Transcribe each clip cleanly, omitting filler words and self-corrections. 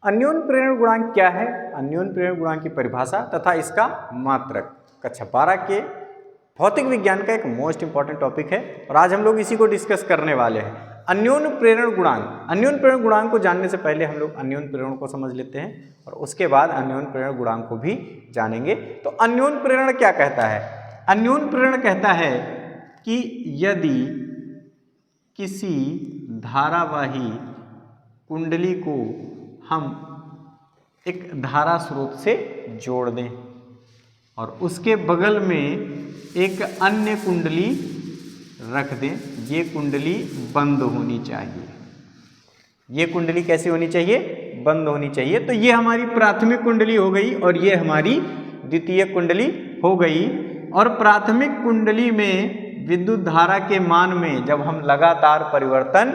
अन्योन्य प्रेरण गुणांक क्या है, अन्योन्य प्रेरण गुणांक की परिभाषा तथा इसका मात्रक कक्षा 12 के भौतिक विज्ञान का एक मोस्ट इंपॉर्टेंट टॉपिक है और आज हम लोग इसी को डिस्कस करने वाले हैं। अन्योन्य प्रेरण गुणांक, अन्योन्य प्रेरण गुणांक को जानने से पहले हम लोग अन्योन्य प्रेरण को समझ लेते हैं और उसके बाद अन्योन्य प्रेरण गुणांक को भी जानेंगे। तो अन्योन्य प्रेरण क्या कहता है? अन्योन्य प्रेरण कहता है कि यदि किसी धारावाही कुंडली को हम एक धारा स्रोत से जोड़ दें और उसके बगल में एक अन्य कुंडली रख दें, ये कुंडली बंद होनी चाहिए। ये कुंडली कैसी होनी चाहिए? बंद होनी चाहिए। तो ये हमारी प्राथमिक कुंडली हो गई और ये हमारी द्वितीय कुंडली हो गई। और प्राथमिक कुंडली में विद्युत धारा के मान में जब हम लगातार परिवर्तन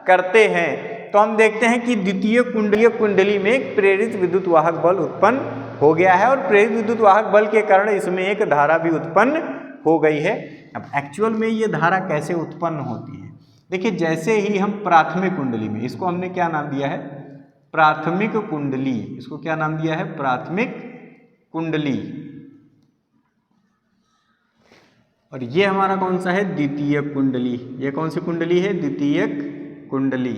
करते हैं तो हम देखते हैं कि द्वितीय कुंडली में एक प्रेरित विद्युत वाहक बल उत्पन्न हो गया है और प्रेरित विद्युत वाहक बल के कारण इसमें एक धारा भी उत्पन्न हो गई है। अब एक्चुअल में ये धारा कैसे उत्पन्न होती है? देखिए, जैसे ही हम प्राथमिक कुंडली में, इसको हमने क्या नाम दिया है? प्राथमिक कुंडली। इसको क्या नाम दिया है? प्राथमिक कुंडली। और ये हमारा कौन सा है? द्वितीय कुंडली। ये कौन सी कुंडली है? द्वितीय कुंडली।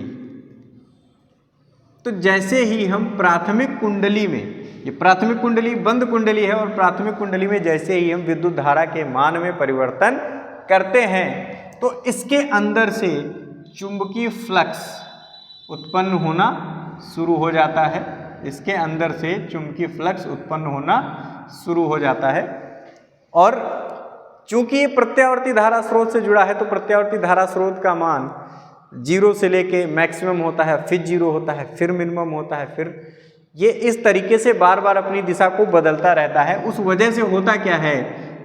तो जैसे ही हम प्राथमिक कुंडली में, ये प्राथमिक कुंडली बंद कुंडली है और प्राथमिक कुंडली में जैसे ही हम विद्युत धारा के मान में परिवर्तन करते हैं तो इसके अंदर से चुंबकीय फ्लक्स उत्पन्न होना शुरू हो जाता है। इसके अंदर से चुंबकीय फ्लक्स उत्पन्न होना शुरू हो जाता है। और चूंकि ये प्रत्यावर्ती धारा स्रोत से जुड़ा है तो प्रत्यावर्ती धारा स्रोत का मान 0 से लेके मैक्सिमम होता है, फिर 0 होता है, फिर मिनिमम होता है, फिर ये इस तरीके से बार बार अपनी दिशा को बदलता रहता है। उस वजह से होता क्या है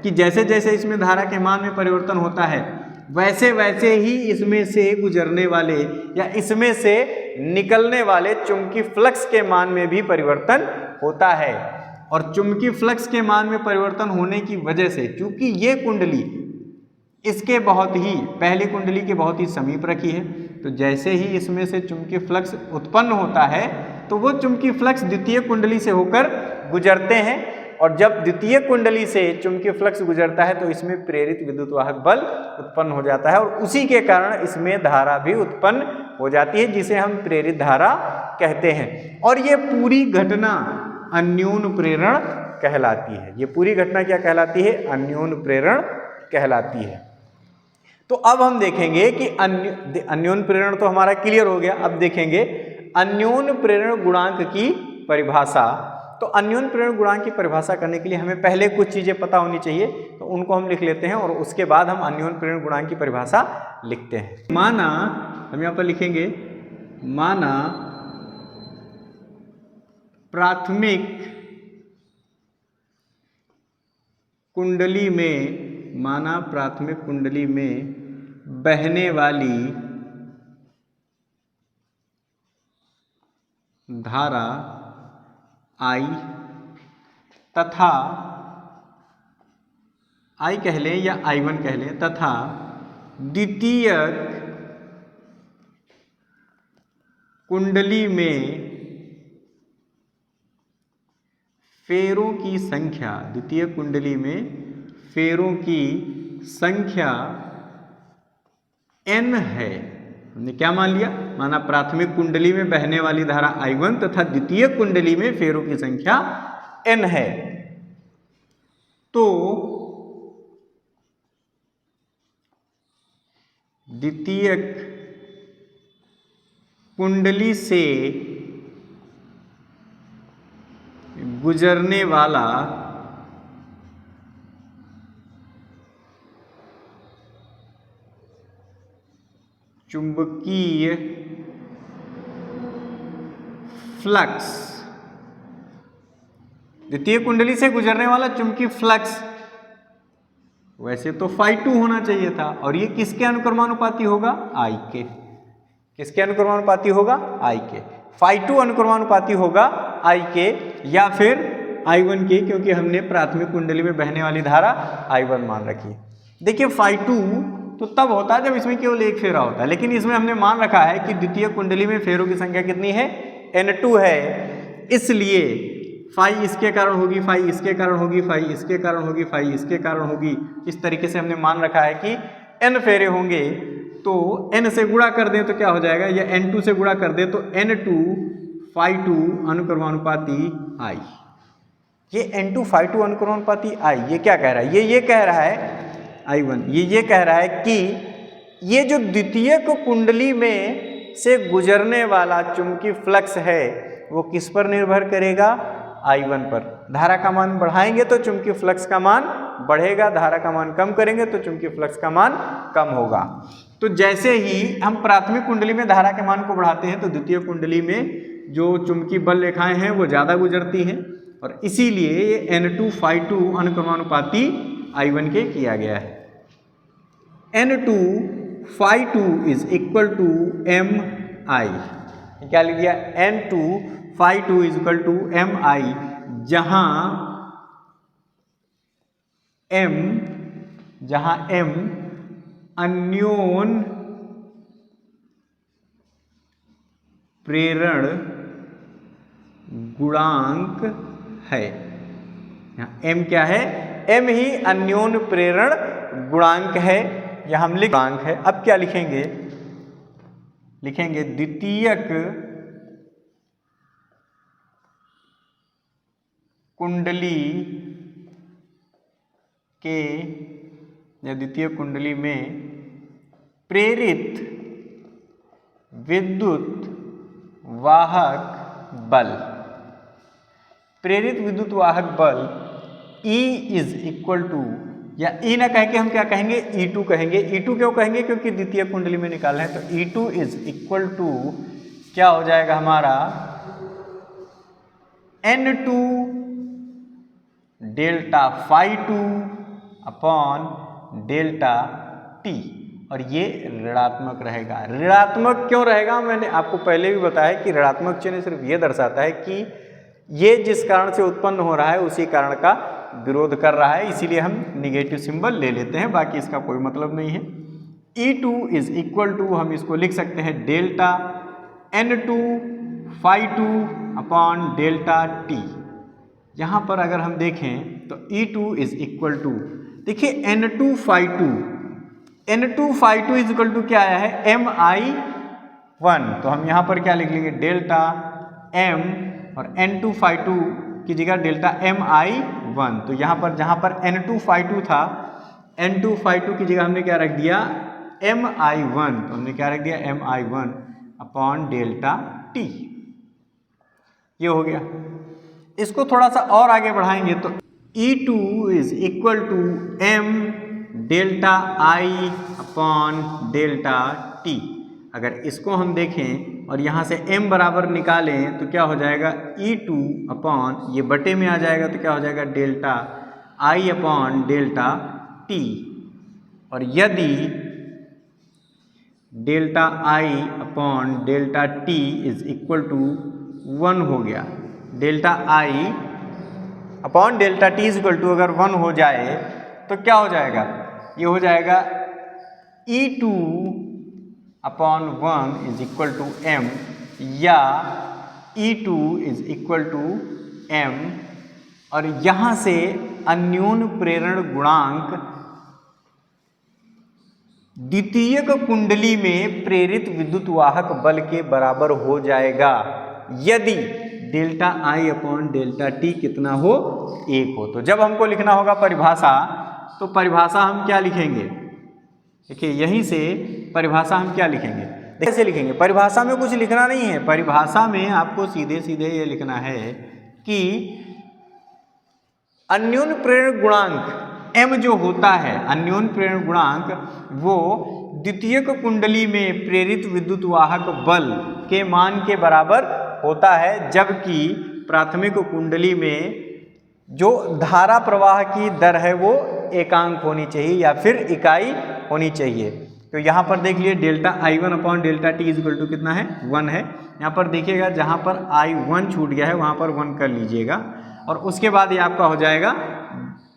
कि जैसे जैसे इसमें धारा के मान में परिवर्तन होता है वैसे वैसे ही इसमें से गुजरने वाले या इसमें से निकलने वाले चुंबकीय फ्लक्स के मान में भी परिवर्तन होता है। और चुंबकीय फ्लक्स के मान में परिवर्तन होने की वजह से, चूंकि ये कुंडली इसके बहुत ही पहली कुंडली के बहुत ही समीप रखी है, तो जैसे ही इसमें से चुंबकीय फ्लक्स उत्पन्न होता है तो वो चुंबकीय फ्लक्स द्वितीय कुंडली से होकर गुजरते हैं। और जब द्वितीय कुंडली से चुंबकीय फ्लक्स गुजरता है तो इसमें प्रेरित विद्युत वाहक बल उत्पन्न हो जाता है और उसी के कारण इसमें धारा भी उत्पन्न हो जाती है जिसे हम प्रेरित धारा कहते हैं। और ये पूरी घटना अन्योन्य प्रेरण कहलाती है। ये पूरी घटना क्या कहलाती है? अन्योन्य प्रेरण कहलाती है। तो अब हम देखेंगे कि अन्योन्य प्रेरण तो हमारा क्लियर हो गया। अब देखेंगे अन्योन्य प्रेरण गुणांक की परिभाषा। तो अन्योन्य प्रेरण गुणांक की परिभाषा करने के लिए हमें पहले कुछ चीजें पता होनी चाहिए, तो उनको हम लिख लेते हैं और उसके बाद हम अन्योन्य प्रेरण गुणांक की परिभाषा लिखते हैं। माना, हम यहाँ पर लिखेंगे, माना प्राथमिक कुंडली में, माना प्राथमिक कुंडली में बहने वाली धारा I तथा I कह लें या I1 कह लें, तथा द्वितीयक कुंडली में फेरों की संख्या, द्वितीय कुंडली में फेरों की संख्या n है। हमने क्या मान लिया? माना प्राथमिक कुंडली में बहने वाली धारा I1 तथा द्वितीय कुंडली में फेरों की संख्या n है। तो द्वितीयक कुंडली से गुजरने वाला चुंबकीय फ्लक्स, द्वितीय कुंडली से गुजरने वाला चुंबकीय फ्लक्स वैसे तो φ2 होना चाहिए था और ये किसके अनुक्रमानुपाती होगा? I के। किसके अनुक्रमानुपाती होगा? I के। φ2 अनुक्रमानुपाती होगा I के या फिर I1 के, क्योंकि हमने प्राथमिक कुंडली में बहने वाली धारा I1 मान रखी है। देखिए φ2 तो तब होता है जब इसमें केवल एक फेरा होता है, लेकिन इसमें हमने मान रखा है कि द्वितीय कुंडली में फेरों की संख्या कितनी है? N2 है। इसलिए फाई इसके कारण होगी, फाई इसके कारण होगी, फाई इसके कारण होगी, फाई इसके कारण होगी। इस तरीके से हमने मान रखा है कि n फेरे होंगे, तो n से गुणा कर दें तो क्या हो जाएगा, या n2 से गुणा कर दें तो n2 phi2 अनुक्रमानुपाती i। ये n2 phi2 अनुक्रमानुपाती i ये क्या कह रहा है, ये कह रहा है i1, ये कह रहा है कि ये जो द्वितीयक कुंडली में से गुजरने वाला चुंबकीय फ्लक्स है वो किस पर निर्भर करेगा, I1 पर। धारा का मान बढ़ाएंगे तो चुंबकीय फ्लक्स का मान बढ़ेगा, धारा का मान कम करेंगे तो चुंबकीय फ्लक्स का मान कम होगा। तो जैसे ही हम प्राथमिक कुंडली में धारा के मान को बढ़ाते हैं तो द्वितीय कुंडली में जो चुंबकीय बल रेखाएं हैं वो ज़्यादा गुजरती हैं, और इसीलिए ये N2 phi2 अनुक्रमानुपाती I1 के किया गया है। N2 phi2 is equal to mi, क्या लिख दिया, N2 phi2 is equal to mi, जहां m अन्योन प्रेरण गुणांक है। यहाँ m क्या है, m ही अन्योन प्रेरण गुणांक है, यहाँ हम गुणांक है। अब क्या लिखेंगे, लिखेंगे द्वितीयक कुंडली के या द्वितीय कुंडली में प्रेरित विद्युत वाहक बल, प्रेरित विद्युत वाहक बल E इज इक्वल टू, या E ना कह के हम क्या कहेंगे, E2 कहेंगे। E2 क्यों कहेंगे, क्योंकि द्वितीय कुंडली में निकालना है। तो E2 इज इक्वल टू क्या हो जाएगा हमारा, N2 delta phi2 upon delta T, और ये ऋणात्मक रहेगा। ऋणात्मक क्यों रहेगा, मैंने आपको पहले भी बताया कि ऋणात्मक चिन्ह सिर्फ ये दर्शाता है कि ये जिस कारण से उत्पन्न हो रहा है उसी कारण का विरोध कर रहा है, इसीलिए हम निगेटिव सिंबल ले लेते हैं, बाकी इसका कोई मतलब नहीं है। E2 इज इक्वल टू, हम इसको लिख सकते हैं delta N2 phi2 upon delta T। यहाँ पर अगर हम देखें तो E2 इज इक्वल टू, देखिए N2 phi2 is equal to क्या आया है, mi1, तो हम यहाँ पर क्या लिख लेंगे, डेल्टा m, और N2 phi2 की जगह डेल्टा mi1। तो यहाँ पर जहाँ पर N2 phi2 था, N2 phi2 की जगह हमने क्या रख दिया, mi1, तो हमने क्या रख दिया, mi1 अपॉन डेल्टा T। ये हो गया। इसको थोड़ा सा और आगे बढ़ाएंगे तो E2 is equal to m delta I upon delta T। अगर इसको हम देखें और यहाँ से m बराबर निकालें तो क्या हो जाएगा, E2 अपॉन, ये बटे में आ जाएगा तो क्या हो जाएगा, delta I upon delta T। और यदि delta I upon delta T is equal to 1 हो गया, delta I upon delta T is equal to अगर 1 हो जाए तो क्या हो जाएगा, ये हो जाएगा E2 upon 1 is equal to m, या E2 is equal to m, और यहाँ से अन्योन प्रेरण गुणांक द्वितीयक कुंडली में प्रेरित विद्युत वाहक बल के बराबर हो जाएगा यदि delta I upon delta T कितना हो, 1 हो। तो जब हमको लिखना होगा परिभाषा, तो परिभाषा हम क्या लिखेंगे, देखिए यहीं से परिभाषा हम क्या लिखेंगे, कैसे लिखेंगे, परिभाषा में कुछ लिखना नहीं है, परिभाषा में आपको सीधे सीधे ये लिखना है कि अन्योन प्रेरण गुणांक m जो होता है, अन्योन प्रेरण गुणांक वो द्वितीयक कुंडली में प्रेरित विद्युत वाहक बल के मान के बराबर होता है, जबकि प्राथमिक कुंडली में जो धारा प्रवाह की दर है वो एकांक होनी चाहिए या फिर इकाई होनी चाहिए। तो यहाँ पर देख लिए delta I1 upon delta T is equal to कितना है, 1 है। यहाँ पर देखिएगा जहाँ पर I1 छूट गया है वहाँ पर 1 कर लीजिएगा, और उसके बाद ये आपका हो जाएगा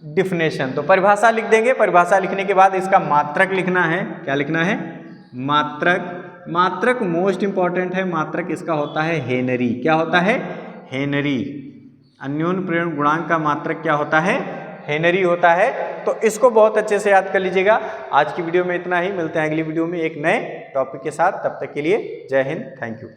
डिफिनेशन। तो परिभाषा लिख देंगे, परिभाषा लिखने के बाद इसका मात्रक लिखना है, क्या लिखना है, मात्रक। मात्रक मोस्ट इंपॉर्टेंट है, मात्रक इसका होता है हेनरी। क्या होता है, हेनरी। अन्योन्य प्रेरण गुणांक का मात्रक क्या होता है? हेनरी होता है। तो इसको बहुत अच्छे से याद कर लीजिएगा। आज की वीडियो में इतना ही, मिलते हैं अगली वीडियो में एक नए टॉपिक के साथ। तब तक के लिए जय हिंद, थैंक यू।